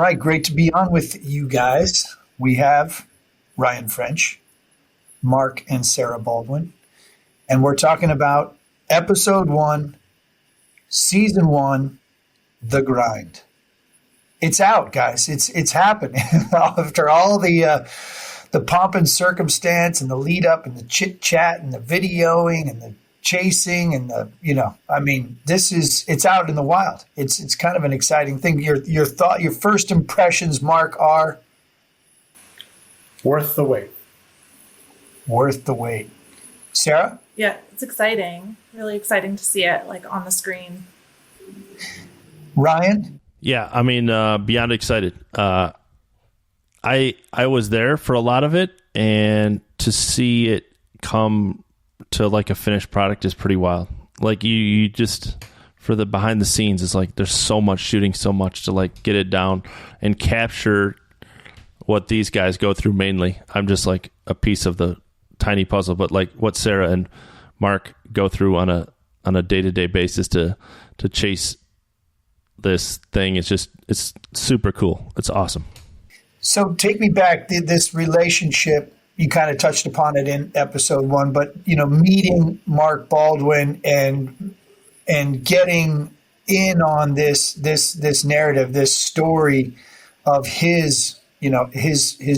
right, great to be on with you guys. We have Ryan French, Mark and Sarah Baldwin, and we're talking about episode 1, season 1, The Grind. It's out, guys. It's happening after all the pomp and circumstance and the lead up and the chit chat and the videoing and the chasing and it's out in the wild. It's kind of an exciting thing. Your first impressions, Mark, are worth the wait. Worth the wait. Sarah? Yeah, it's exciting. Really exciting to see it like on the screen. Ryan? Yeah, I mean, beyond excited. I was there for a lot of it, and to see it come to like a finished product is pretty wild. Like you just, for the behind the scenes, it's like there's so much shooting, so much to like get it down and capture what these guys go through mainly. I'm just like a piece of the tiny puzzle, but like what Sarah and Mark go through on a day-to-day basis to chase this thing, it's super cool. It's awesome. So take me back, this relationship, you kind of touched upon it in episode 1, but meeting Mark Baldwin and getting in on this narrative, this story of his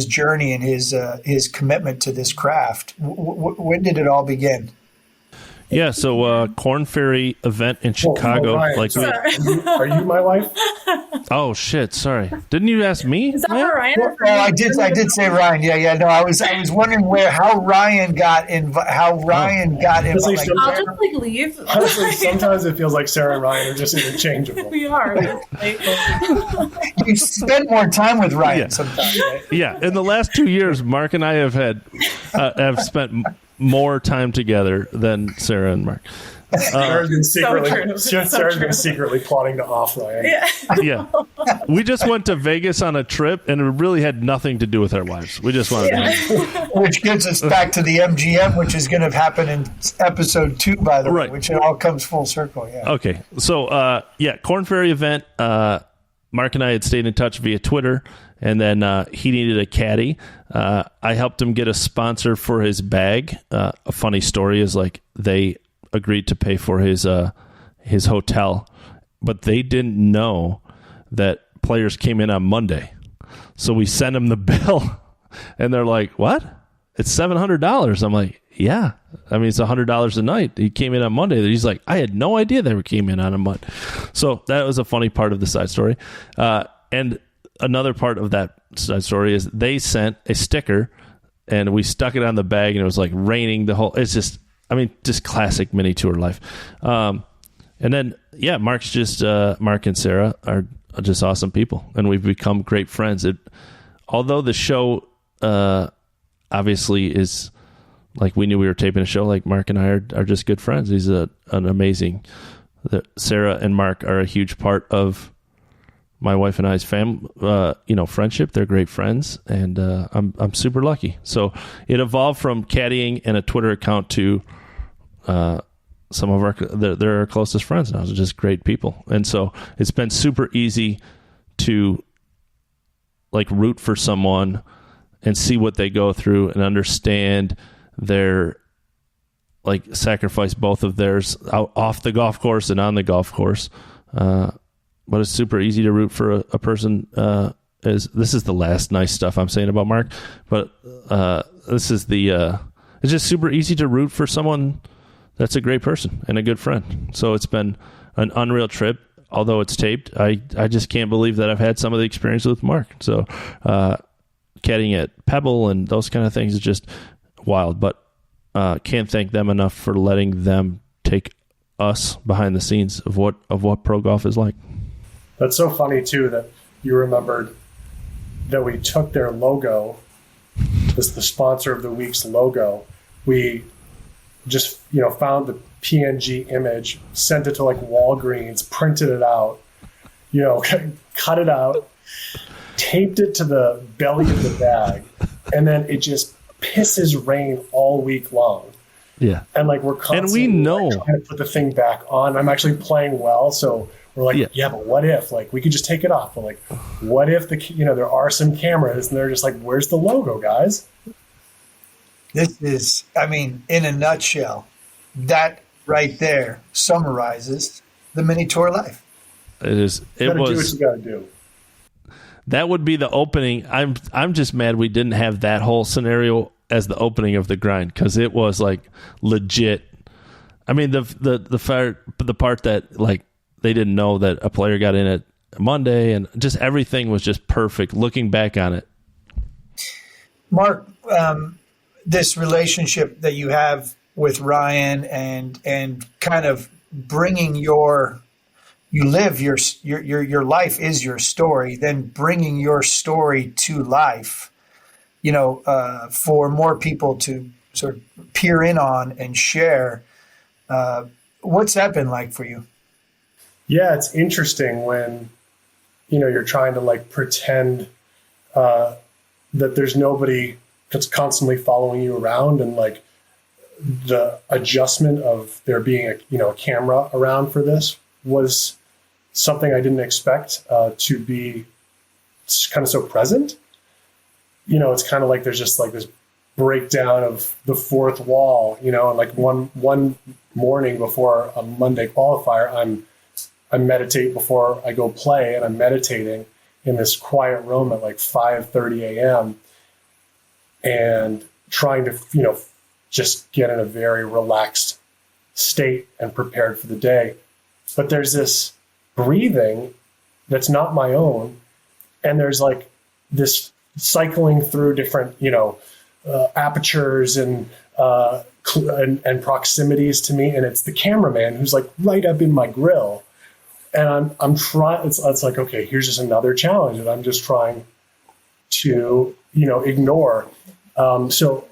journey and his commitment to this craft. When did it all begin? Yeah, so Corn Ferry event in Chicago. Ryan, like, are you my wife? Oh shit! Sorry, didn't you ask me? Is that for Ryan? Or for well, I did say Ryan. Yeah. No, I was wondering how Ryan got involved. Honestly, I'll just like leave. Honestly, sometimes it feels like Sarah and Ryan are just interchangeable. We are. You spend more time with Ryan sometimes. Right? Yeah, in the last 2 years, Mark and I have spent more time together than Sarah and Mark. Sarah's been secretly plotting to off Ryan. Yeah. We just went to Vegas on a trip, and it really had nothing to do with our wives. We just wanted to. Which gets us back to the MGM, which is going to happen in episode 2, by the way, which it all comes full circle. Yeah. Okay. So, Corn Ferry event. Mark and I had stayed in touch via Twitter, and then he needed a caddy. I helped him get a sponsor for his bag. A funny story is like they agreed to pay for his hotel, but they didn't know that players came in on Monday. So we sent him the bill, and they're like, "What? It's $700." I'm like, "Yeah, I mean it's $100 a night." He came in on Monday. He's like, "I had no idea they came in on a Monday." So that was a funny part of the side story. And another part of that side story is they sent a sticker, and we stuck it on the bag, and it was like raining the whole. It's just classic mini tour life. And then Mark and Sarah are just awesome people, and we've become great friends. Although the show obviously is like we knew we were taping a show, like Mark and I are just good friends. He's an amazing. Sarah and Mark are a huge part of my wife and I's friendship. They're great friends, and I'm super lucky. So it evolved from caddying and a Twitter account to some of they're our closest friends now. They're just great people, and so it's been super easy to like root for someone and see what they go through and understand their like sacrifice, both of theirs off the golf course and on the golf course. But it's super easy to root for a person. This is the last nice stuff I'm saying about Mark, but this is it's just super easy to root for someone that's a great person and a good friend. So it's been an unreal trip. Although it's taped, I just can't believe that I've had some of the experience with Mark. So caddying at Pebble and those kind of things is just wild. But can't thank them enough for letting them take us behind the scenes of what pro golf is like. That's so funny too that you remembered that we took their logo, the sponsor of the week's logo. We just found the PNG image, sent it to like Walgreens, printed it out, cut it out, taped it to the belly of the bag, and then it just pisses rain all week long. Yeah. And like we're constantly and we know trying to put the thing back on. I'm actually playing well, so We're like, yeah, but what if, like, we could just take it off. But like, what if there are some cameras and they're just like, where's the logo, guys? This is, I mean, in a nutshell, that right there summarizes the mini tour life. It is. You gotta do what you gotta do. That would be the opening. I'm just mad we didn't have that whole scenario as the opening of the grind, because it was like legit. I mean, the part that like they didn't know that a player got in it Monday, and just everything was just perfect. Looking back on it, Mark, this relationship that you have with Ryan and kind of bringing your life is your story, then bringing your story to life, for more people to sort of peer in on and share. What's that been like for you? Yeah, it's interesting when, you're trying to like pretend that there's nobody that's constantly following you around, and like the adjustment of there being a camera around for this was something I didn't expect to be kind of so present. It's kind of like there's just like this breakdown of the fourth wall, and like one morning before a Monday qualifier, I meditate before I go play, and I'm meditating in this quiet room at like 5:30 a.m. and trying to, just get in a very relaxed state and prepared for the day. But there's this breathing that's not my own, and there's like this cycling through different, apertures and proximities to me, and it's the cameraman who's like right up in my grill, and I'm trying. It's like, okay, here's just another challenge that I'm just trying to ignore. So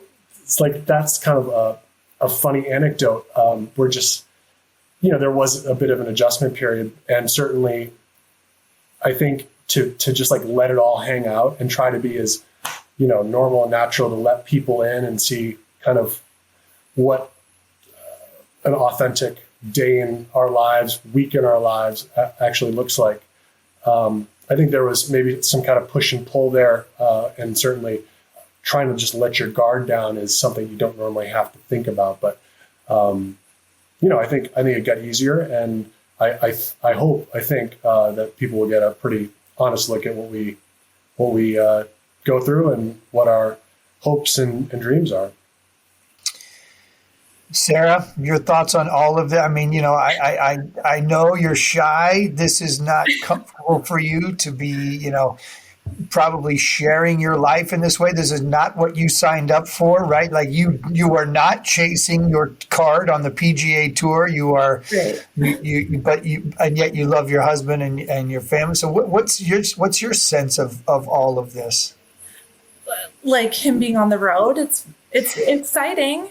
it's like that's kind of a funny anecdote. We're just there was a bit of an adjustment period, and certainly I think to just like let it all hang out and try to be as normal and natural, to let people in and see kind of what an authentic day in our lives, week in our lives actually looks like. I think there was maybe some kind of push and pull there, and certainly trying to just let your guard down is something you don't normally have to think about. But I think it got easier, and I think that people will get a pretty honest look at what we go through and what our hopes and dreams are. Sarah, your thoughts on all of that? I mean, I know you're shy. This is not comfortable for you to be, probably sharing your life in this way. This is not what you signed up for, right? Like you are not chasing your card on the PGA Tour. You are, right. And yet you love your husband and your family. So what's your sense of all of this? Like him being on the road, it's exciting.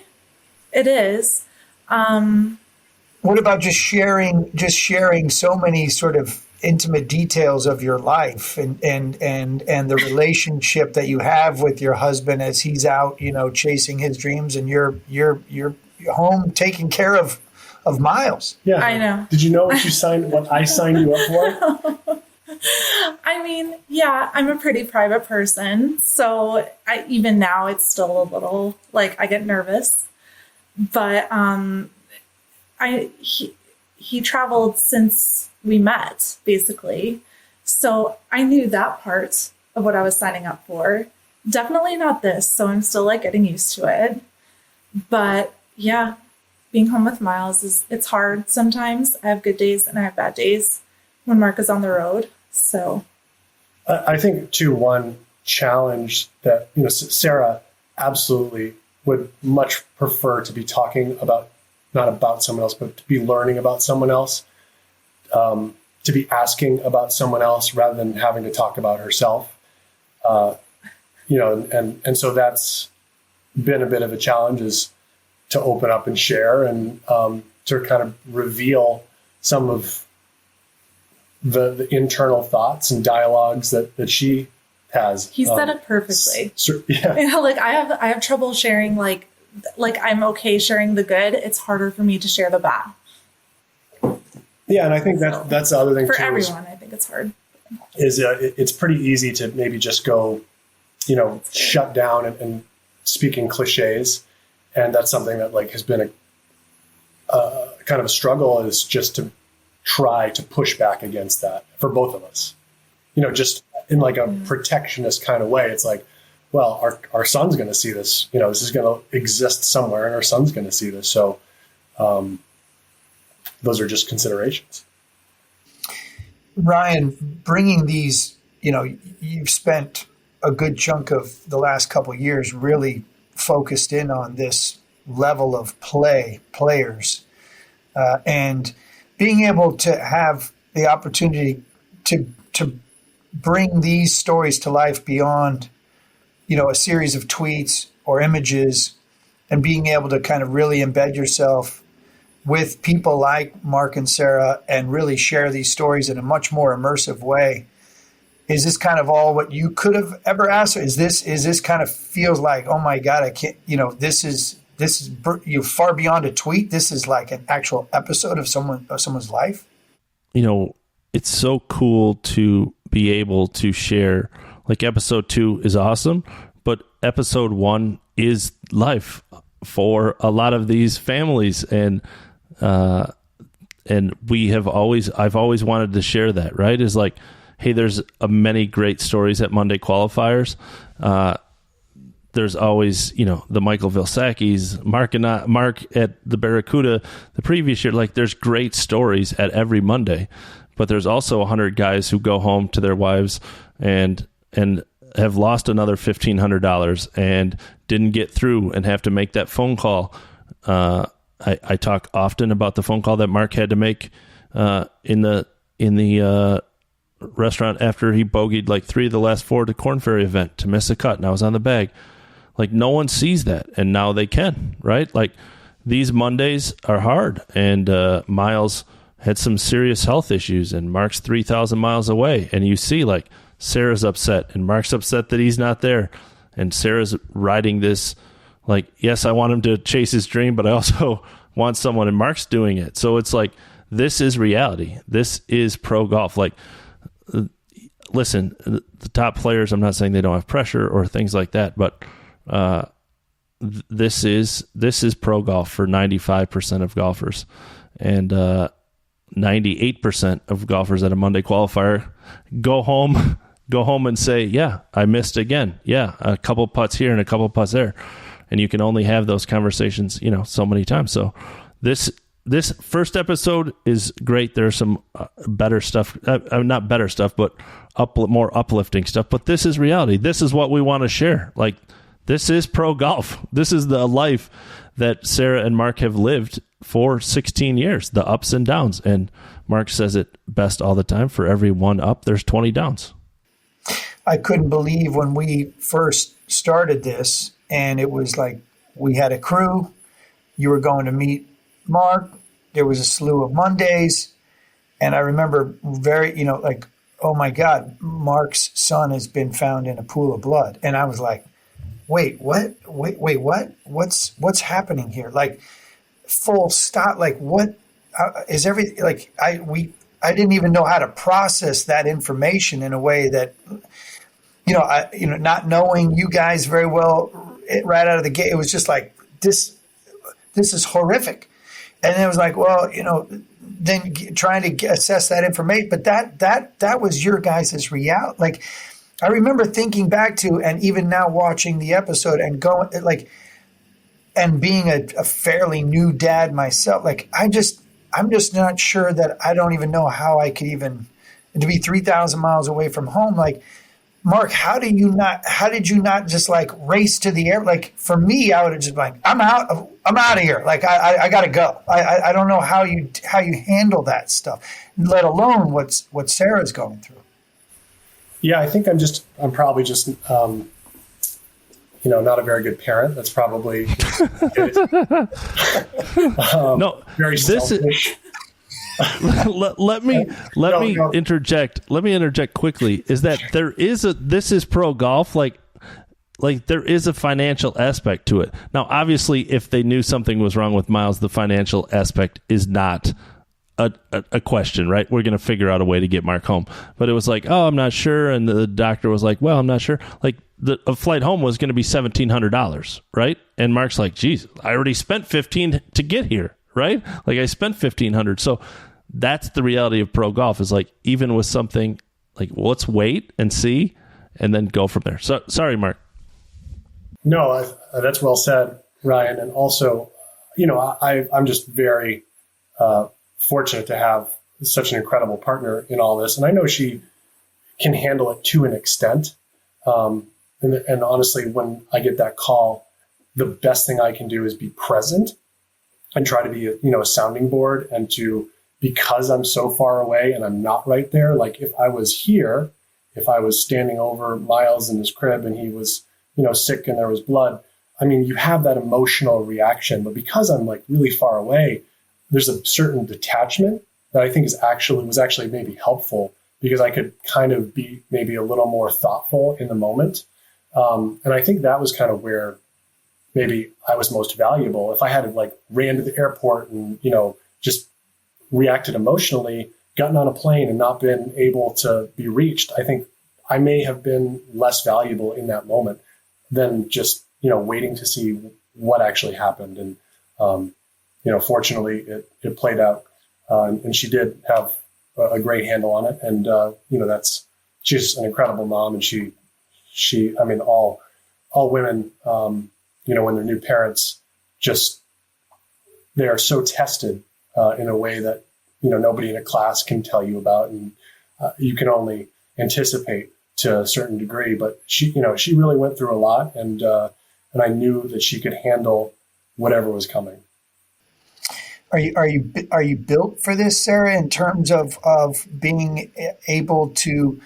It is. What about just sharing so many sort of intimate details of your life and the relationship that you have with your husband as he's out, chasing his dreams, and you're home taking care of Miles? Yeah, I know. Did you know what I signed you up for? I mean, yeah, I'm a pretty private person, so even now it's still a little like I get nervous. But he traveled since we met, basically. So I knew that part of what I was signing up for. Definitely not this. So I'm still like getting used to it. But yeah, being home with Miles it's hard sometimes. I have good days and I have bad days when Mark is on the road. So I think too, one challenge that, Sarah absolutely would much prefer to be talking about, not about someone else, but to be learning about someone else, to be asking about someone else rather than having to talk about herself. And so that's been a bit of a challenge, is to open up and share and to kind of reveal some of the internal thoughts and dialogues that she has. He said it perfectly. Yeah. Like I have trouble sharing, like I'm okay sharing the good. It's harder for me to share the bad. Yeah, and I think that's the other thing for too. Everyone, I think it's hard. It's pretty easy to maybe just go, shut down and speak in cliches, and that's something that like has been a kind of a struggle, is just to try to push back against that for both of us. Just in like a protectionist kind of way. It's like, well, our son's going to see this. This is going to exist somewhere, and our son's going to see this. So those are just considerations. Ryan, bringing these, you've spent a good chunk of the last couple of years really focused in on this level of players, and being able to have the opportunity to bring these stories to life beyond, a series of tweets or images, and being able to kind of really embed yourself with people like Mark and Sarah and really share these stories in a much more immersive way. Is this kind of all what you could have ever asked? Or is this kind of feels like, oh my God, I can't, this is you're far beyond a tweet. This is like an actual episode of someone's life. It's so cool to be able to share. Like episode 2 is awesome, but episode 1 is life for a lot of these families, and I've always wanted to share that. Right? Is like, hey, there's many great stories at Monday qualifiers. There's always, the Michael Vilsacki's, Mark at the Barracuda the previous year. Like, there's great stories at every Monday, but there's also 100 guys who go home to their wives and have lost another $1,500 and didn't get through and have to make that phone call. I talk often about the phone call that Mark had to make in the restaurant after he bogeyed like 3 of the last 4 to Corn Ferry event to miss a cut, and I was on the bag. Like, no one sees that, and now they can, right? Like, these Mondays are hard, and Miles had some serious health issues, and Mark's 3,000 miles away, and you see, like, Sarah's upset, and Mark's upset that he's not there, and Sarah's riding this, like, yes, I want him to chase his dream, but I also want someone, and Mark's doing it. So it's like, this is reality. This is pro golf. Like, listen, the top players, I'm not saying they don't have pressure or things like that, but this is pro golf for 95% of golfers, and 98% of golfers at a Monday qualifier go home and say, yeah, I missed again. Yeah, a couple putts here and a couple putts there, and you can only have those conversations, so many times. So this first episode is great. There's some better stuff, not better stuff, but more uplifting stuff. But this is reality. This is what we want to share. Like, this is pro golf. This is the life that Sarah and Mark have lived for 16 years, the ups and downs. And Mark says it best all the time. For every one up, there's 20 downs. I couldn't believe when we first started this, and it was like we had a crew. You were going to meet Mark. There was a slew of Mondays. And I remember like, oh my God, Mark's son has been found in a pool of blood. And I was like, wait, what? Wait, what? What's happening here? Like, full stop. Like, what is everything? Like, I didn't even know how to process that information in a way that, not knowing you guys very well right out of the gate. It was just like, this is horrific. And it was like, well, then trying to assess that information, but that was your guys' reality. Like, I remember thinking back to, and even now watching the episode and going like, and being a fairly new dad myself, like, I'm just not sure that I don't even know how I could even, to be 3,000 miles away from home. Like, Mark, how did you not just like race to the air? Like, for me, I would have just been like, I'm out of here. Like, I gotta go. I don't know how you handle that stuff, let alone what Sarah's going through. Yeah, I think I'm probably just, not a very good parent. That's probably no, very selfish. Let me interject. Let me interject quickly. Is that this is pro golf. Like there is a financial aspect to it. Now, obviously, if they knew something was wrong with Miles, the financial aspect is not a question, right? We're going to figure out a way to get Mark home. But it was like, oh, I'm not sure. And the doctor was like, well, I'm not sure. Like a flight home was going to be $1,700, right? And Mark's like, geez, I already spent $1,500 to get here, right? Like I spent $1,500. So that's the reality of pro golf is like, even with something like, well, let's wait and see and then go from there. So sorry, Mark. No, that's well said, Ryan. And also, I'm just very fortunate to have such an incredible partner in all this. And I know she can handle it to an extent. And honestly, when I get that call, the best thing I can do is be present and try to be a sounding board, and because I'm so far away and I'm not right there, like if I was here, if I was standing over Miles in his crib and he was, sick and there was blood, I mean, you have that emotional reaction, but because I'm like really far away, there's a certain detachment that I think was actually maybe helpful, because I could kind of be maybe a little more thoughtful in the moment. And I think that was kind of where maybe I was most valuable. If I had like ran to the airport and, just reacted emotionally, gotten on a plane and not been able to be reached, I think I may have been less valuable in that moment than just, waiting to see what actually happened. And, fortunately it played out. And she did have a great handle on it. And, she's an incredible mom. And I mean, all women, when they're new parents, they are so tested in a way that, nobody in a class can tell you about. And you can only anticipate to a certain degree, but she really went through a lot, and I knew that she could handle whatever was coming. Are you built for this, Sarah, in terms of being able to,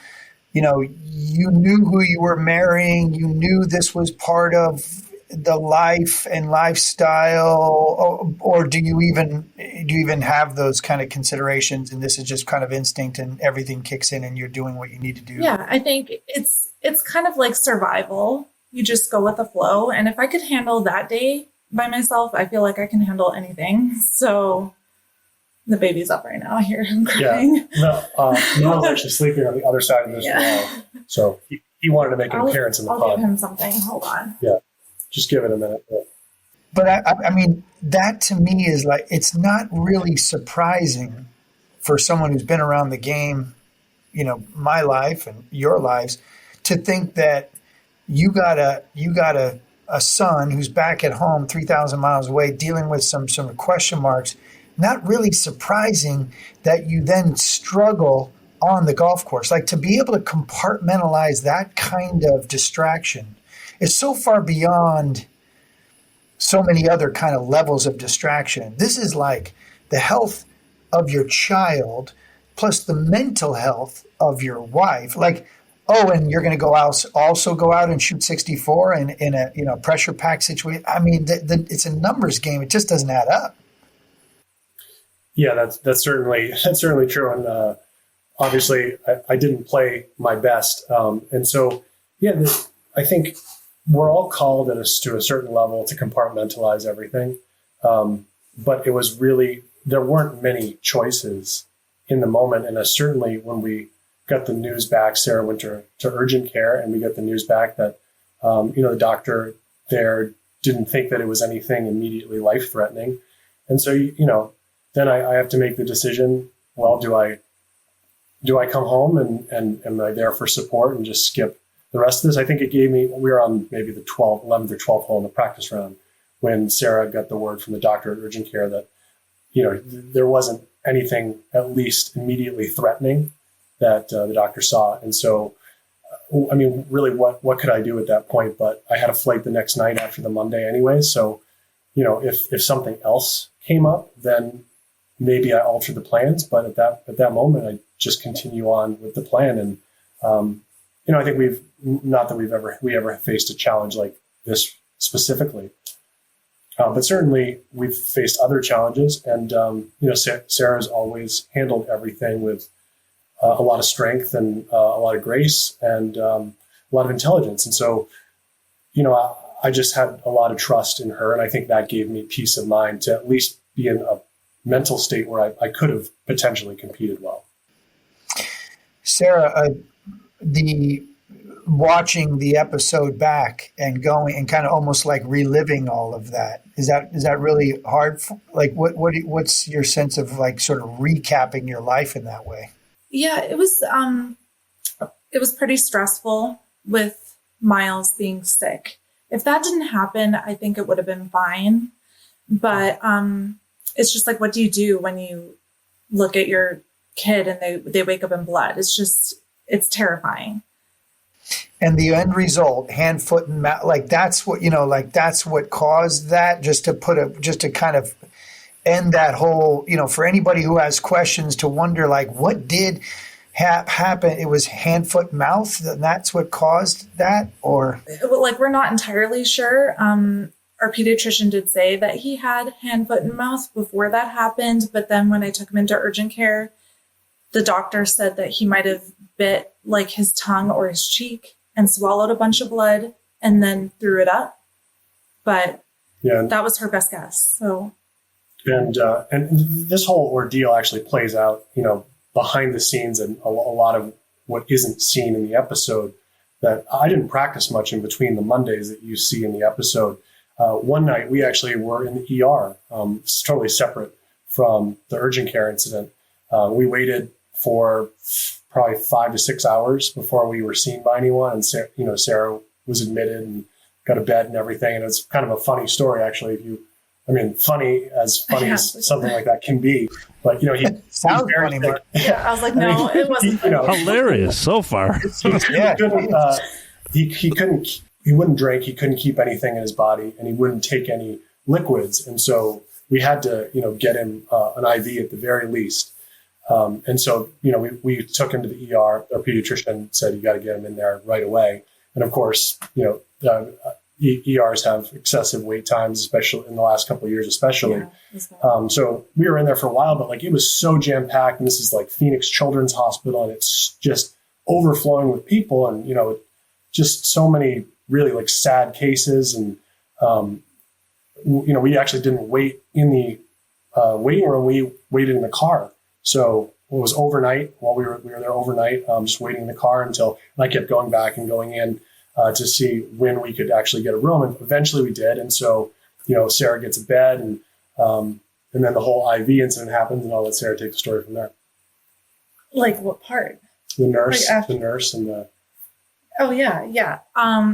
you knew who you were marrying, you knew this was part of the life and lifestyle, or do you even have those kind of considerations, and this is just kind of instinct and everything kicks in and you're doing what you need to do? Yeah, I think it's kind of like survival. You just go with the flow. And if I could handle that day by myself, I feel like I can handle anything. So the baby's up right now. I hear him crying. Yeah. Miles actually sleeping on the other side of this wall. So he wanted to make an appearance in the pod. I'll give him something. Hold on. Yeah. Just give it a minute. But I mean, that to me is like, it's not really surprising for someone who's been around the game, my life and your lives, to think that you got a son who's back at home 3,000 miles away dealing with some question marks. Not really surprising that you then struggle on the golf course. Like, to be able to compartmentalize that kind of distraction is so far beyond so many other kind of levels of distraction. This is like the health of your child plus the mental health of your wife. Like, oh, and you're going to also go out and shoot 64 in a pressure packed situation. I mean, it's a numbers game. It just doesn't add up. Yeah, that's certainly true. And obviously, I didn't play my best, and so I think we're all called to a certain level to compartmentalize everything. But it was really, there weren't many choices in the moment. And certainly when we got the news back, Sarah went to urgent care, and we got the news back that, the doctor there didn't think that it was anything immediately life-threatening. And so, then I have to make the decision, well, do I come home and am I there for support and just skip the rest of this? I think it gave me, we were on maybe the 11th or 12th hole in the practice round when Sarah got the word from the doctor at urgent care that, there wasn't anything at least immediately threatening that the doctor saw. And so, I mean, really what could I do at that point? But I had a flight the next night after the Monday anyway. So, if something else came up, then maybe I altered the plans. But at that moment, I just continue on with the plan. And, I think we ever faced a challenge like this specifically. But certainly we've faced other challenges, and Sarah's always handled everything with a lot of strength and a lot of grace and a lot of intelligence. And so, I just had a lot of trust in her, and I think that gave me peace of mind to at least be in a mental state where I could have potentially competed well. Sarah, the watching the episode back and going and kind of almost like reliving all of that, is that really hard? Like what's your sense of like sort of recapping your life in that way? Yeah, it was pretty stressful with Miles being sick. If that didn't happen, I think it would have been fine. But it's just like, what do you do when you look at your kid and they wake up in blood? It's terrifying. And the end result, hand, foot, and mouth, like that's what, that's what caused that, just to kind of end that whole, for anybody who has questions to wonder, like, what did happen? It was hand, foot, mouth, and that's what caused that? Or like, we're not entirely sure. Our pediatrician did say that he had hand, foot, and mouth before that happened. But then when I took him into urgent care, the doctor said that he might have bit like his tongue or his cheek and swallowed a bunch of blood and then threw it up. But yeah, that was her best guess. So, and this whole ordeal actually plays out, behind the scenes, and a lot of what isn't seen in the episode that I didn't practice much in between the Mondays that you see in the episode. One night we actually were in the ER. It's totally separate from the urgent care incident. We waited for probably 5 to 6 hours before we were seen by anyone. And Sarah was admitted and got a bed and everything. And it's kind of a funny story, actually. Funny as something like that can be. But, he sounds funny, Mark. Yeah, I was like, no, it wasn't funny. Hilarious so far. He wouldn't drink. He couldn't keep anything in his body, and he wouldn't take any liquids. And so we had to, get him an IV at the very least. And so, we took him to the ER. Our pediatrician said, you got to get him in there right away. And of course, ERs have excessive wait times, especially in the last couple of years, especially. Yeah, so we were in there for a while, but it was so jam packed. And this is like Phoenix Children's Hospital, and it's just overflowing with people, and just so many really sad cases. And we actually didn't wait in the waiting room. We waited in the car. So it was overnight. While we were there overnight, just waiting in the car until I kept going back and going in to see when we could actually get a room. And eventually we did. And so, Sarah gets a bed, and then the whole IV incident happens, and I'll let Sarah take the story from there. Like what part? The nurse, and the... Oh, yeah.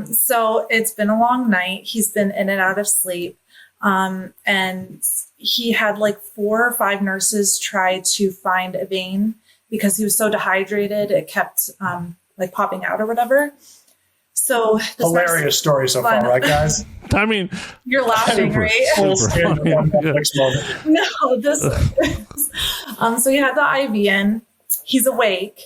So it's been a long night. He's been in and out of sleep. And he had 4 or 5 nurses try to find a vein because he was so dehydrated. It kept popping out or whatever. So hilarious story so far, right, guys? I mean, you're laughing, right? Full Netflix moment. No, this. So he had the IV in. He's awake.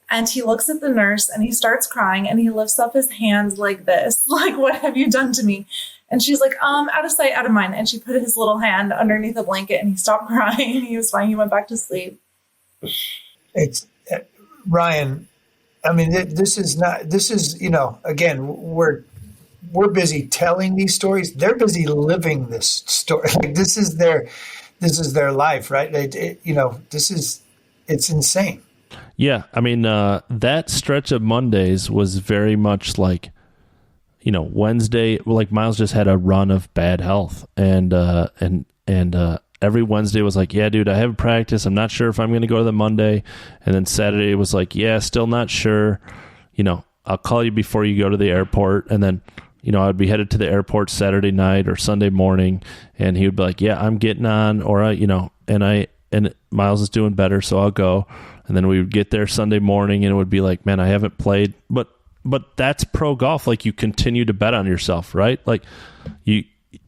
And he looks at the nurse and he starts crying, and he lifts up his hands like this, like, what have you done to me? And she's like, out of sight, out of mind. And she put his little hand underneath the blanket, and he stopped crying. He was fine. He went back to sleep. It's Ryan. I mean, this is, again, we're busy telling these stories. They're busy living this story. This is their life, right? It's insane. Yeah, I mean, that stretch of Mondays was very much Wednesday. Miles just had a run of bad health, and every Wednesday was like, yeah, dude, I have practice. I'm not sure if I'm going to go to the Monday. And then Saturday was like, yeah, still not sure. I'll call you before you go to the airport. And then, I'd be headed to the airport Saturday night or Sunday morning, and he would be like, yeah, I'm getting on, or and Miles is doing better, so I'll go. And then we would get there Sunday morning, and it would be like, man, I haven't played. But that's pro golf. You continue to bet on yourself, right?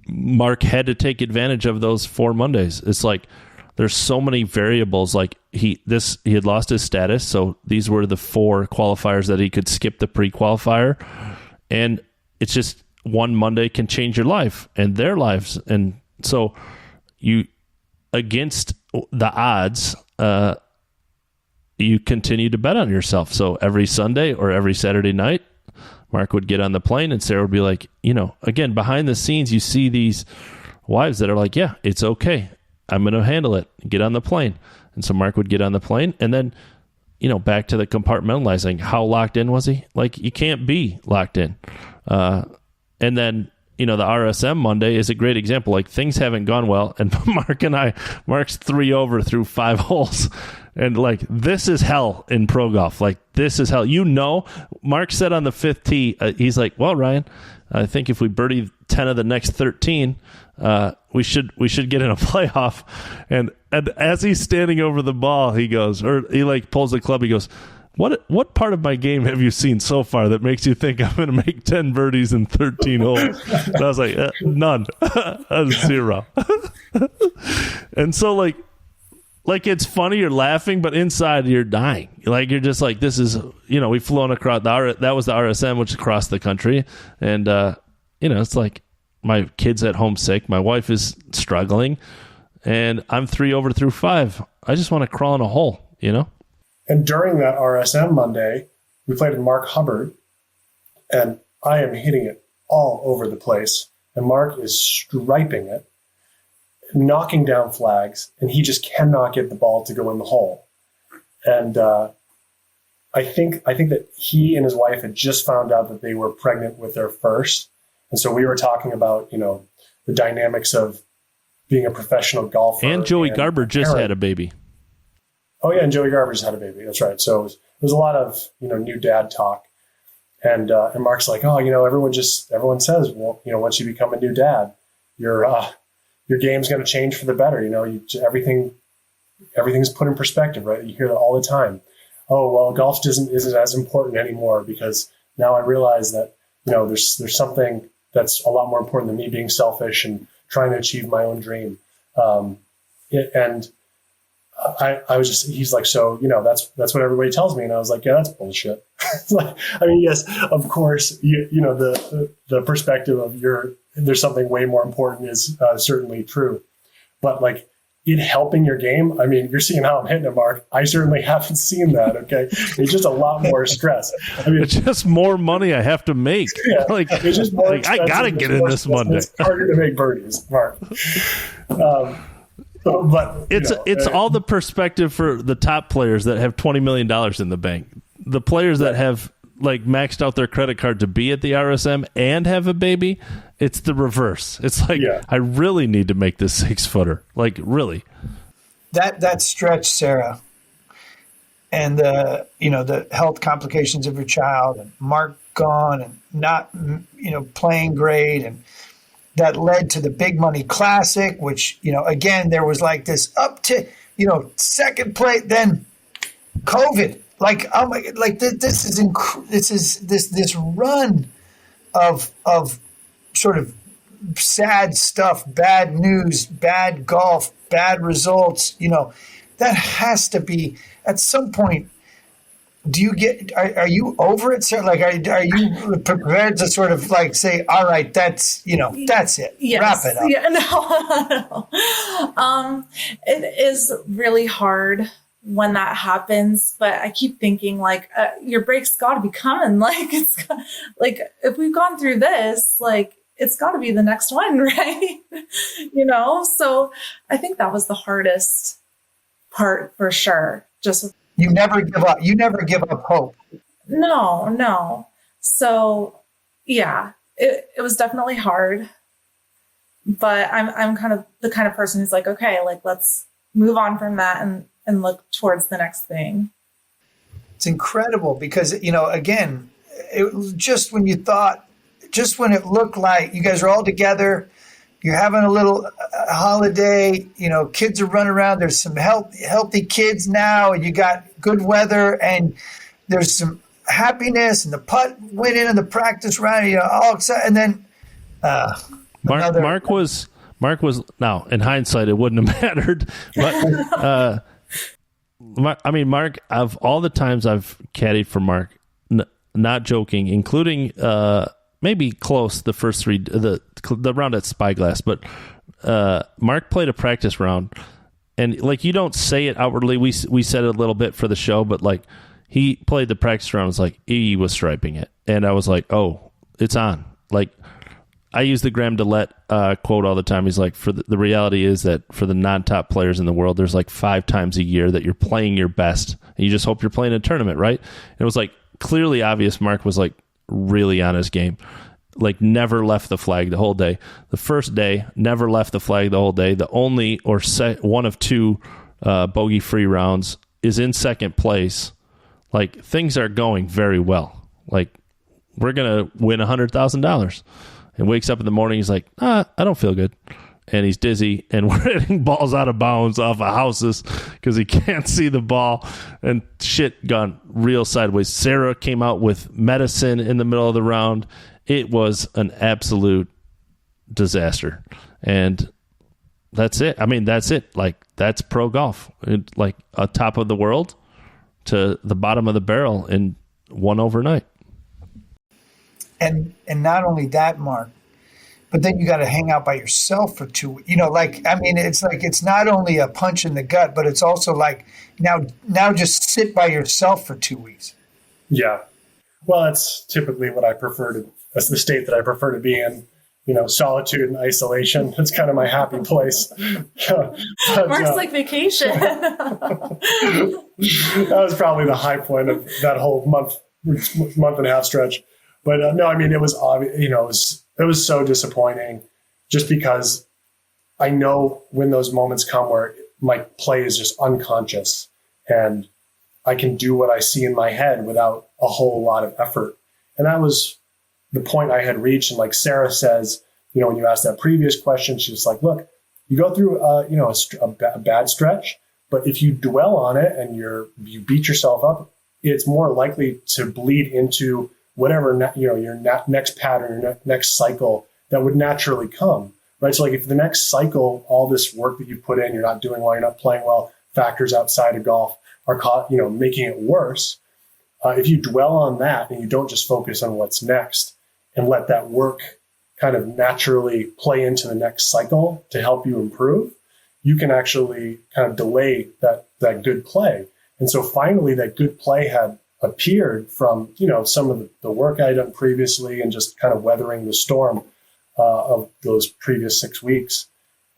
Mark had to take advantage of those 4 Mondays. It's there's so many variables. He had lost his status, so these were the 4 qualifiers that he could skip the pre-qualifier. And it's just one Monday can change your life and their lives. And so you, against the odds, you continue to bet on yourself. So every Sunday or every Saturday night, Mark would get on the plane, and Sarah would be like, again, behind the scenes, you see these wives that are like, yeah, it's okay. I'm going to handle it. Get on the plane. And so Mark would get on the plane, and then, back to the compartmentalizing. How locked in was he? Like, you can't be locked in. And then, the RSM Monday is a great example. Like, things haven't gone well, and Mark's 3 over through 5 holes. And like, this is hell in pro golf. Like, this is hell. Mark said on the 5th tee, he's like, well, Ryan, I think if we birdie 10 of the next 13, we should get in a playoff. And as he's standing over the ball, he pulls the club. He goes, what part of my game have you seen so far that makes you think I'm going to make 10 birdies in 13 holes? And I was like, none. 0. And so like it's funny, you're laughing, but inside you're dying. Like, you're just like, this is, we've flown across that was the RSM, which is across the country. And, it's like, my kid's at home sick. My wife is struggling, and I'm 3 over through 5. I just want to crawl in a hole, And during that RSM Monday, we played with Mark Hubbard, and I am hitting it all over the place. And Mark is striping it, knocking down flags, and he just cannot get the ball to go in the hole. And I think that he and his wife had just found out that they were pregnant with their first. And so we were talking about, the dynamics of being a professional golfer. And Joey Garber just had a baby. Oh, yeah, and Joey Garber just had a baby. That's right. So it was a lot of, new dad talk. And Mark's like, oh, everyone says, well, once you become a new dad, your game's going to change for the better. Everything's put in perspective, right? You hear that all the time. Oh, well, golf isn't as important anymore because now I realize that, there's something that's a lot more important than me being selfish and trying to achieve my own dream. And I was just, he's like, so, that's what everybody tells me. And I was like, yeah, that's bullshit. Yes, of course, the perspective of there's something way more important is certainly true. But like, it helping your game, you're seeing how I'm hitting it, Mark. I certainly haven't seen that, okay? It's just a lot more stress. It's just more money I have to make. Yeah, it's just more I got to get in this Monday. It's harder to make birdies, Mark. But it's all the perspective for the top players that have $20 million in the bank. The players that have maxed out their credit card to be at the RSM and have a baby, it's the reverse. It's like, I really need to make this 6-footer. Like, really. That stretch, Sarah, and the health complications of your child, and Mark gone and not playing great, and that led to the Big Money Classic, which again there was like this up to second place, then COVID. Like, oh my, like this is this run of sort of sad stuff, bad news, bad golf, bad results. That has to be at some point. Do you are you over it, sir? Like, are you prepared to sort of like say, all right, that's it. Yes. Wrap it up. Yeah, no. It is really hard when that happens, but I keep thinking like your break's got to be coming. Like, if we've gone through this, like, it's got to be the next one, right? So I think that was the hardest part for sure. Just you never give up. You never give up hope. No. So yeah, it was definitely hard, but I'm kind of the kind of person who's like, okay, like, let's move on from that and look towards the next thing. It's incredible because, again, just when it looked like you guys are all together, you're having a little holiday, kids are running around. There's some healthy kids now, and you got good weather, and there's some happiness, and the putt went in the practice round, all excited. And then Mark was now, in hindsight, it wouldn't have mattered, but Mark, of all the times I've caddied for Mark, not joking, including maybe close the first 3, the round at Spyglass, but Mark played a practice round, and like, you don't say it outwardly. We said it a little bit for the show, but like, he played the practice round. It was like he was striping it, and I was like, oh, it's on. Like, I use the Graham DeLette quote all the time. He's like, the reality is that for the non-top players in the world, there's like 5 times a year that you're playing your best. And you just hope you're playing a tournament, right? And it was like clearly obvious Mark was like really on his game. Like never left the flag the whole day. The first day, never left the flag the whole day. The only one of 2 bogey-free rounds is in second place. Like things are going very well. Like we're going to win $100,000. And wakes up in the morning, he's like, I don't feel good. And he's dizzy, and we're hitting balls out of bounds off of houses because he can't see the ball, and shit gone real sideways. Sarah came out with medicine in the middle of the round. It was an absolute disaster. And that's it. I mean, that's it. Like, that's pro golf. Like, a top of the world to the bottom of the barrel in one overnight. And not only that, Mark, but then you got to hang out by yourself for 2 weeks. You know, like, I mean, it's like, it's not only a punch in the gut, but it's also like now just sit by yourself for 2 weeks. Yeah. Well, that's typically what I prefer that's the state that I prefer to be in, you know, solitude and isolation. It's kind of my happy place. Mark's like vacation. That was probably the high point of that whole month and a half stretch. But no, I mean, it was obvious, you know, it was so disappointing just because I know when those moments come where my play is just unconscious and I can do what I see in my head without a whole lot of effort. And that was the point I had reached. And like Sarah says, you know, when you asked that previous question, she was like, look, you go through, you know, a bad stretch, but if you dwell on it and you beat yourself up, it's more likely to bleed into whatever, you know, your next pattern, your next cycle that would naturally come, right? So like if the next cycle, all this work that you put in, you're not doing well, you're not playing well, factors outside of golf are caught, you know, making it worse. If you dwell on that and you don't just focus on what's next and let that work kind of naturally play into the next cycle to help you improve, you can actually kind of delay that good play. And so finally that good play had appeared from, you know, some of the work I'd done previously and just kind of weathering the storm of those previous 6 weeks.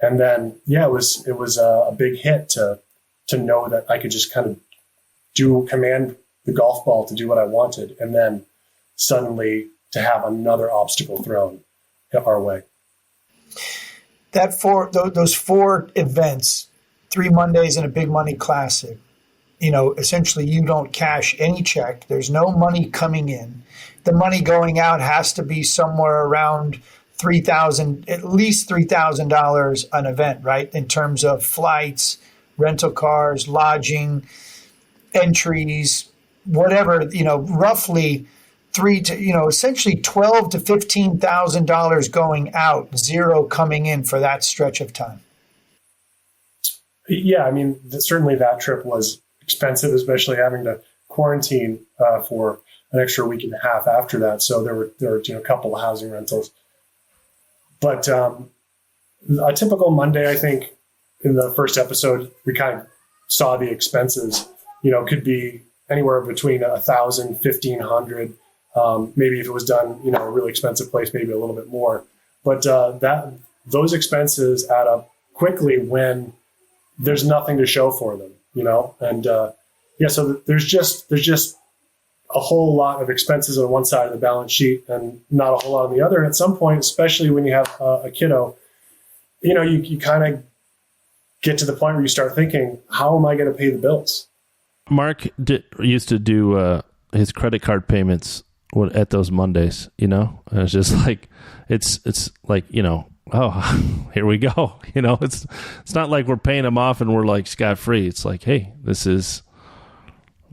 And then, yeah, it was a big hit to know that I could just kind of command the golf ball to do what I wanted. And then suddenly to have another obstacle thrown our way. Those 4 events, 3 Mondays and a Big Money Classic, you know, essentially you don't cash any check. There's no money coming in. The money going out has to be somewhere around at least $3,000 an event, right? In terms of flights, rental cars, lodging, entries, whatever, you know, roughly essentially $12,000 to $15,000 going out, 0 coming in for that stretch of time. Yeah, I mean, certainly that trip was expensive, especially having to quarantine for an extra week and a half after that. So there were you know, a couple of housing rentals. But a typical Monday, I think, in the first episode, we kind of saw the expenses. You know, could be anywhere between $1,000, $1,500. Maybe if it was done, you know, a really expensive place, maybe a little bit more. But those expenses add up quickly when there's nothing to show for them. You know, and so there's just a whole lot of expenses on one side of the balance sheet and not a whole lot on the other. And at some point, especially when you have a kiddo, you know, you kind of get to the point where you start thinking, how am I going to pay the bills? Mark used to do his credit card payments at those Mondays, you know, and it's just like, it's like, you know, oh, here we go. You know, it's not like we're paying them off and we're like scot free. It's like, hey, this is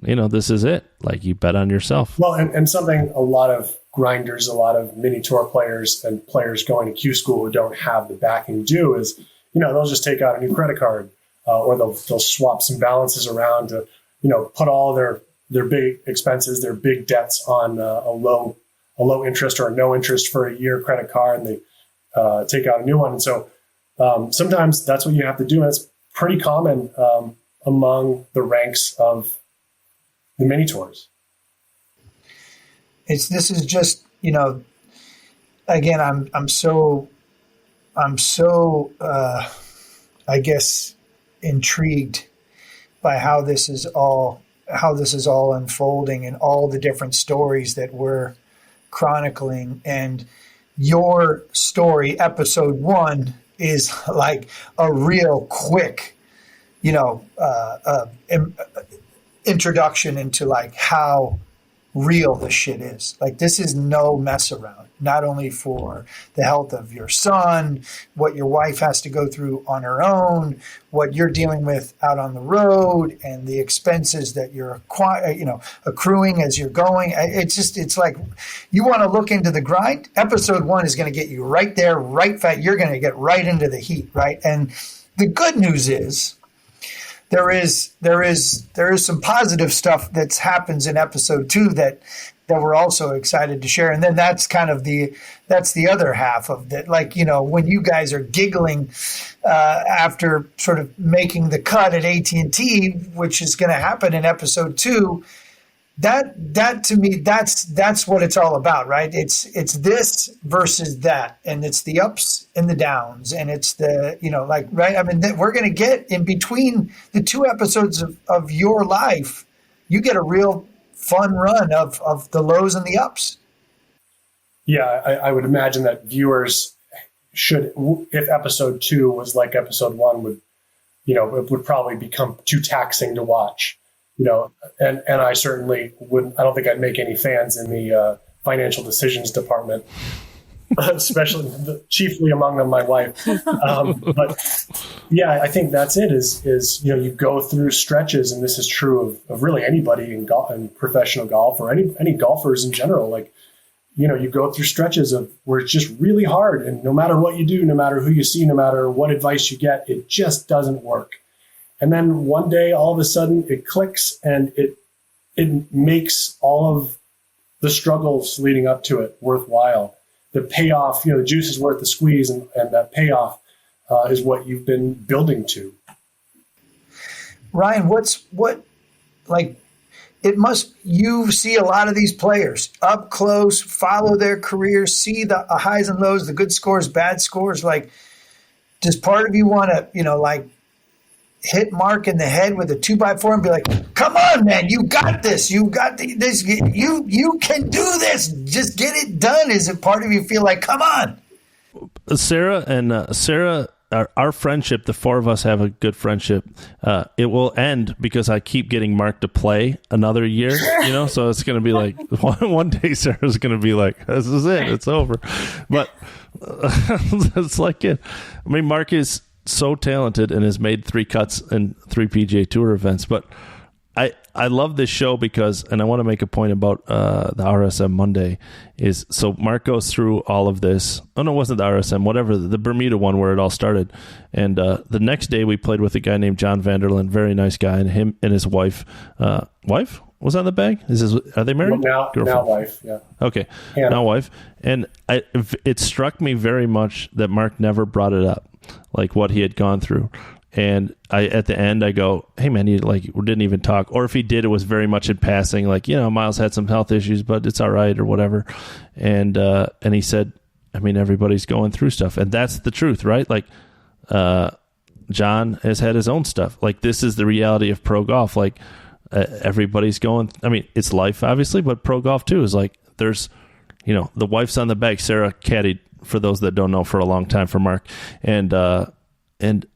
it. Like, you bet on yourself. Well, and something a lot of grinders, a lot of mini tour players and players going to Q school who don't have the backing do is, you know, they'll just take out a new credit card or they'll swap some balances around to, you know, put all their big expenses, their big debts on a low interest or a no interest for a year credit card, and they take out a new one. And so sometimes that's what you have to do. And it's pretty common among the ranks of the mini tours. This is just, you know, again, I'm so I guess intrigued by how this is all unfolding and all the different stories that we're chronicling. And your story, episode 1, is like a real quick, introduction into like how real this shit is. Like, this is no mess around, not only for the health of your son, what your wife has to go through on her own, what you're dealing with out on the road, and the expenses that you're accruing as you're going. It's like, you want to look into the grind. Episode 1 is going to get you right there, right fast. You're going to get right into the heat, right? And the good news is, there is some positive stuff that happens in episode 2 that we're also excited to share. And then that's kind of the other half of that. Like, when you guys are giggling after sort of making the cut at AT&T, which is going to happen in episode 2, that to me, that's what it's all about, right? It's this versus that, and it's the ups and the downs, and it's the, right? I mean, we're going to get in between the 2 episodes of your life, you get a real fun run of the lows and the ups. Yeah, I would imagine that viewers should, if episode 2 was like episode 1, it would probably become too taxing to watch. And I certainly wouldn't. I don't think I'd make any fans in the financial decisions department, especially chiefly among them my wife. But yeah, I think that's it. Is you go through stretches, and this is true of really anybody in golf and professional golf, or any golfers in general. Like, you go through stretches of where it's just really hard, and no matter what you do, no matter who you see, no matter what advice you get, it just doesn't work. And then one day, all of a sudden, it clicks, and it makes all of the struggles leading up to it worthwhile. The payoff, the juice is worth the squeeze, and that payoff is what you've been building to. Ryan, you see a lot of these players up close, follow their careers, see the highs and lows, the good scores, bad scores. Like, does part of you want to, hit Mark in the head with a 2x4 and be like, come on, man, you got this. You got this. You can do this. Just get it done. Is it part of you feel like, come on? Sarah, our friendship, the 4 of us have a good friendship. It will end because I keep getting Mark to play another year, so it's going to be like one day Sarah's going to be like, this is it. It's over. But it's like it. I mean, Mark is so talented and has made 3 cuts in 3 PGA Tour events. But I love this show because, and I want to make a point about the RSM Monday, is so Mark goes through all of this. Oh, no, it wasn't the RSM, whatever, the Bermuda one where it all started. And the next day we played with a guy named John Vanderland, very nice guy, and him and his wife was on the bag? Are they married? Now wife, yeah. Okay, Hannah. Now wife. And it struck me very much that Mark never brought it up, like what he had gone through. And at the end, I go, hey, man, we didn't even talk. Or if he did, it was very much in passing, like, Miles had some health issues, but it's all right or whatever. And he said, I mean, everybody's going through stuff. And that's the truth, right? Like, John has had his own stuff. Like, this is the reality of pro golf. Like, everybody's going, I mean, it's life, obviously, but pro golf, too, is like, there's, the wife's on the bag. Sarah caddied, for those that don't know, for a long time for Mark. And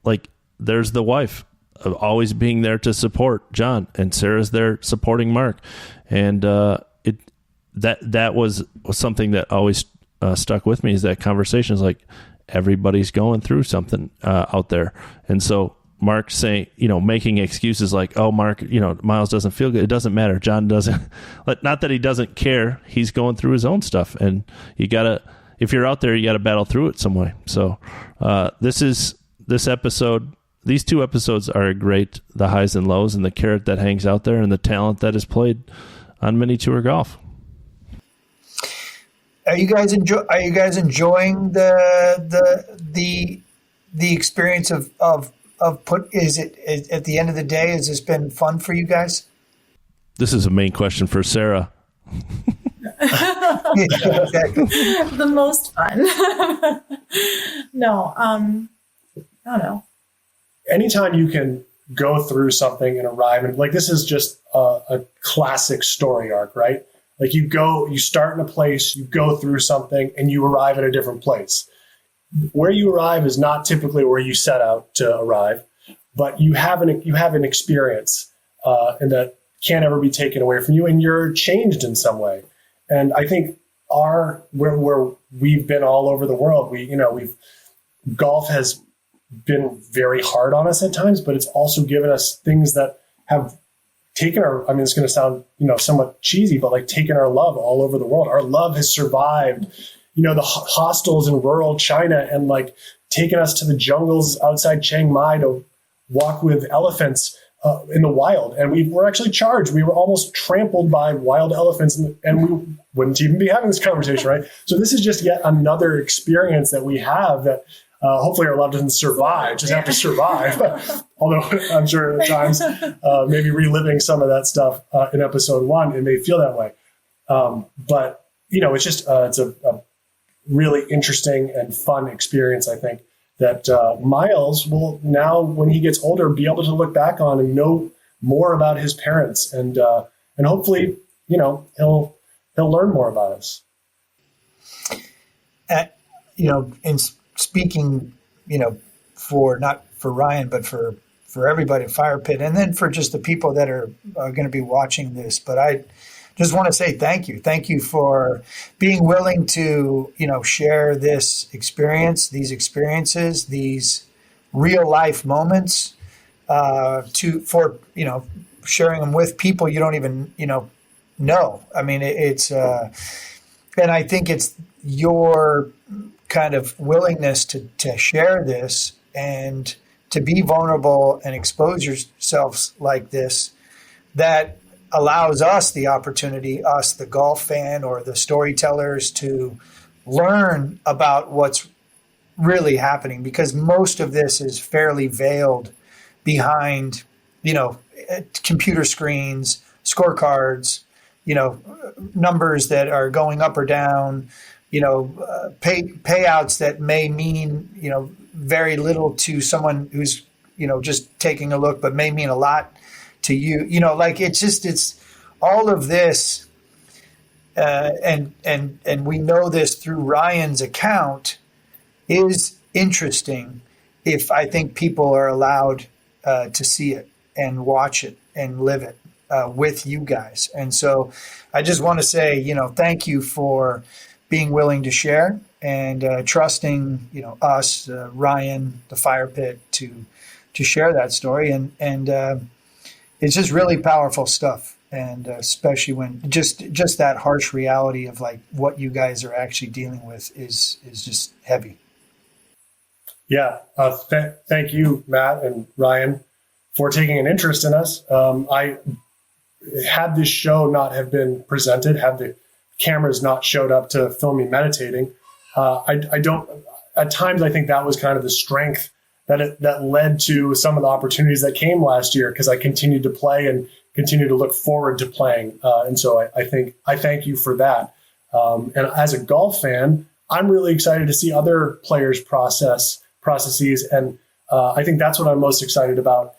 like, there's the wife of always being there to support John, and Sarah's there supporting Mark. And that was something that always stuck with me, is that conversation is like, everybody's going through something out there. And so Mark saying, making excuses like, oh, Mark, Miles doesn't feel good. It doesn't matter. John doesn't, not that he doesn't care. He's going through his own stuff, and if you're out there, you got to battle through it some way. So this episode, these 2 episodes are great, the highs and lows, and the carrot that hangs out there, and the talent that is played on mini tour golf. Are you guys enjoying the experience of is it at the end of the day, has this been fun for you guys? This is a main question for Sarah. Exactly. The most fun. No, I don't know. Anytime you can go through something and arrive, and like this is just a classic story arc, right? Like you start in a place, you go through something, and you arrive at a different place. Where you arrive is not typically where you set out to arrive, but you have an experience, and that can't ever be taken away from you, and you're changed in some way. And I think where we've been all over the world, golf has been very hard on us at times, but it's also given us things that have taken it's going to sound, somewhat cheesy, but like taken our love all over the world. Our love has survived, the hostels in rural China, and like taken us to the jungles outside Chiang Mai to walk with elephants in the wild. And we were actually charged. We were almost trampled by wild elephants, and we wouldn't even be having this conversation, right? So this is just yet another experience that we have that hopefully our love doesn't survive, just have to survive. Although I'm sure at times maybe reliving some of that stuff in episode 1, it may feel that way. But, it's just it's a really interesting and fun experience, I think, that Miles will now, when he gets older, be able to look back on and know more about his parents. And hopefully, he'll learn more about us. In speaking, not for Ryan, but for everybody at Fire Pit, and then for just the people that are going to be watching this. But I just want to say thank you. Thank you for being willing to, share this experience, these experiences, these real life moments, for sharing them with people you don't even, know. I mean, it's, and I think it's your kind of willingness to share this and to be vulnerable and expose yourselves like this that allows us the opportunity, us, the golf fan or the storytellers, to learn about what's really happening, because most of this is fairly veiled behind, computer screens, scorecards, numbers that are going up or down, payouts that may mean, very little to someone who's, just taking a look, but may mean a lot to you. It's all of this. And we know this through Ryan's account is interesting if I think people are allowed to see it and watch it and live it with you guys. And so I just want to say, thank you for being willing to share and trusting, us, Ryan, the Fire Pit, to share that story. And it's just really powerful stuff. And especially when just that harsh reality of like what you guys are actually dealing with is just heavy. Yeah. Thank you, Matt and Ryan, for taking an interest in us. Had this show not have been presented, had the cameras not showed up to film me meditating, at times I think that was kind of the strength that led to some of the opportunities that came last year, because I continued to play and continue to look forward to playing. And so I thank you for that. And as a golf fan, I'm really excited to see other players' processes. And I think that's what I'm most excited about.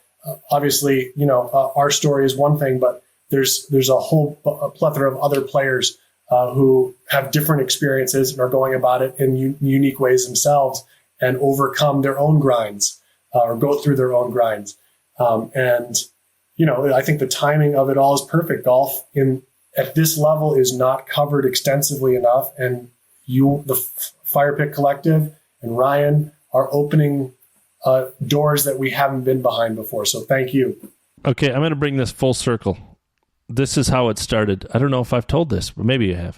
Obviously, our story is one thing, but there's a whole plethora of other players who have different experiences and are going about it in unique ways themselves and overcome their own grinds or go through their own grinds. I think the timing of it all is perfect. Golf at this level is not covered extensively enough. And the Fire Pit Collective and Ryan are opening doors that we haven't been behind before. So thank you. Okay, I'm going to bring this full circle. This is how it started. I don't know if I've told this, but maybe you have.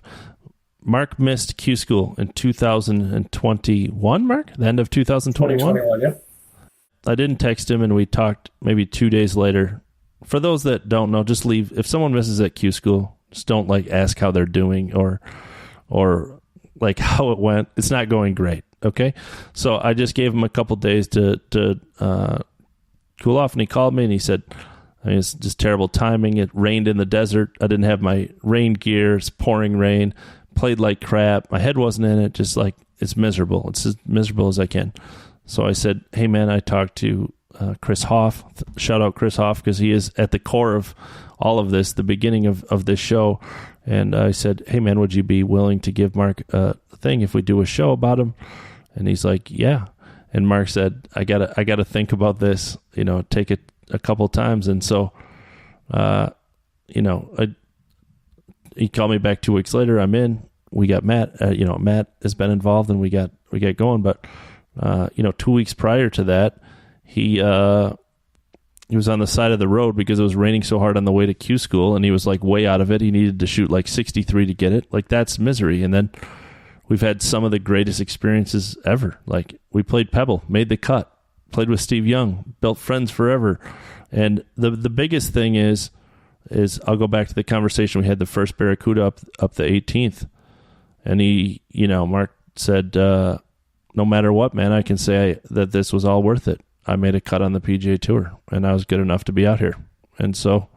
Mark missed Q School in 2021, Mark? The end of 2021? 2021, yeah. I didn't text him, and we talked maybe 2 days later. For those that don't know, just leave. If someone misses at Q School, just don't ask how they're doing or how it went. It's not going great, okay? So I just gave him a couple days to cool off, and he called me and he said, I mean, it's just terrible timing. It rained in the desert. I didn't have my rain gear. It's pouring rain. Played like crap. My head wasn't in it. Just like, it's miserable. It's as miserable as I can. So I said, hey, man, I talked to Chris Hoff. Shout out Chris Hoff, because he is at the core of all of this, the beginning of this show. And I said, hey, man, would you be willing to give Mark a thing if we do a show about him? And he's like, yeah. And Mark said, I gotta think about this, take it a couple times. And so, he called me back 2 weeks later. I'm in. We got Matt. Matt has been involved, and we got going. But 2 weeks prior to that, he was on the side of the road because it was raining so hard on the way to Q school, and he was like way out of it. He needed to shoot like 63 to get it. Like, that's misery. And then we've had some of the greatest experiences ever. Like, we played Pebble, made the cut, played with Steve Young, built friends forever. And the biggest thing is I'll go back to the conversation we had the first Barracuda up the 18th. And he, Mark said, no matter what, man, I can say that this was all worth it. I made a cut on the PGA Tour, and I was good enough to be out here. And so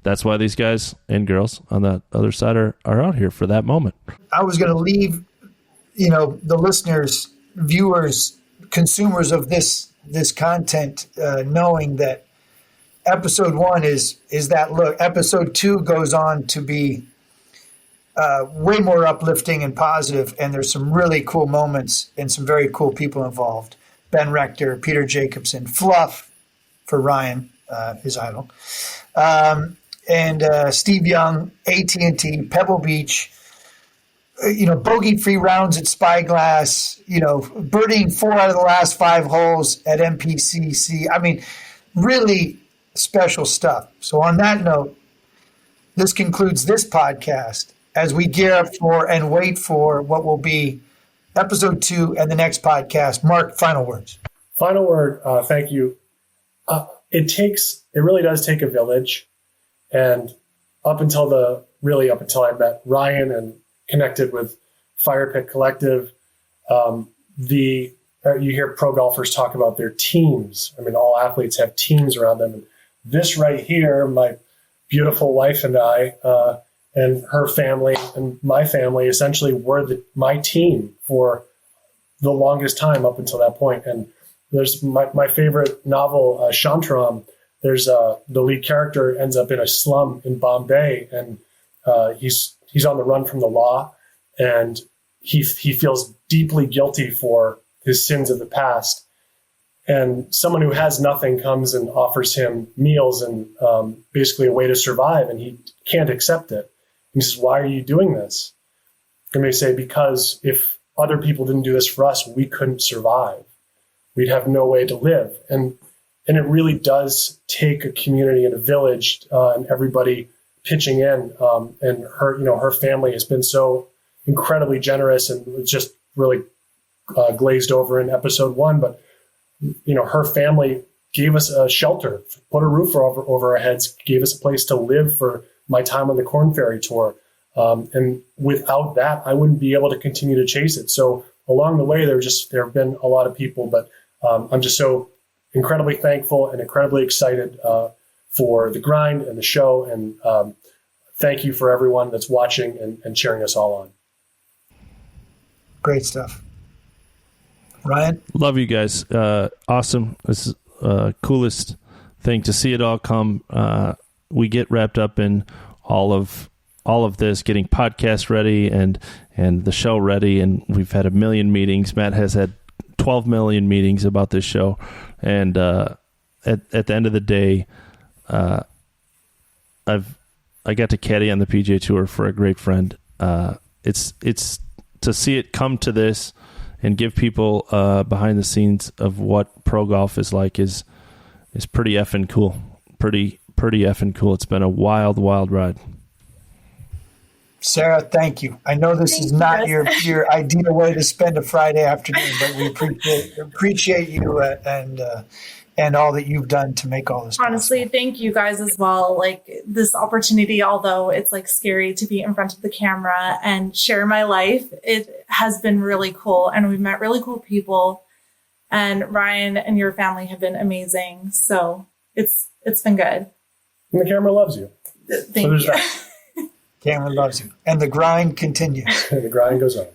that's why these guys and girls on the other side are out here for that moment. I was going to leave, the listeners, viewers, consumers of this content, knowing that episode 1 is that look. Episode 2 goes on to be way more uplifting and positive, and there's some really cool moments and some very cool people involved. Ben Rector, Peter Jacobson, Fluff for Ryan, his idol, and Steve Young, AT&T, Pebble Beach, bogey-free rounds at Spyglass, birdieing 4 out of the last 5 holes at MPCC. I mean, really special stuff. So on that note, this concludes this podcast as we gear up for and wait for what will be episode 2 and the next podcast. Mark, final words. Final word. Thank you. It really does take a village. And up until I met Ryan and connected with Fire Pit Collective, you hear pro golfers talk about their teams. I mean, all athletes have teams around them. And this right here, my beautiful wife and I, and her family and my family essentially were my team for the longest time up until that point. And there's my favorite novel, Shantram. There's the lead character ends up in a slum in Bombay, and he's on the run from the law, and he feels deeply guilty for his sins of the past. And someone who has nothing comes and offers him meals and basically a way to survive, and he can't accept it. He says, why are you doing this? And they say, because if other people didn't do this for us, we couldn't survive. We'd have no way to live. And it really does take a community and a village and everybody pitching in. And her family has been so incredibly generous, and it's just really glazed over in episode 1. But, her family gave us a shelter, put a roof over our heads, gave us a place to live for my time on the Corn Ferry Tour. And without that, I wouldn't be able to continue to chase it. So along the way, there have been a lot of people, but I'm just so incredibly thankful and incredibly excited for the grind and the show. And thank you for everyone that's watching and cheering us all on. Great stuff. Ryan? Love you guys. Awesome. This is coolest thing to see it all come. We get wrapped up in all of this, getting podcasts ready and the show ready, and we've had 1 million meetings. Matt has had 12 million meetings about this show, and at the end of the day, I got to caddy on the PGA Tour for a great friend. It's to see it come to this and give people behind the scenes of what pro golf is like is pretty effing cool. Pretty effing cool. It's been a wild ride. Sarah, thank you. I know this is not your ideal way to spend a Friday afternoon, but we appreciate you and all that you've done to make all this Honestly, possible. Thank you guys as well. Like, this opportunity, although it's like scary to be in front of the camera and share my life, it has been really cool, and we've met really cool people, and Ryan and your family have been amazing. So it's been good. And the camera loves you. Thank you. Cameron loves you. And the grind continues. And the grind goes on.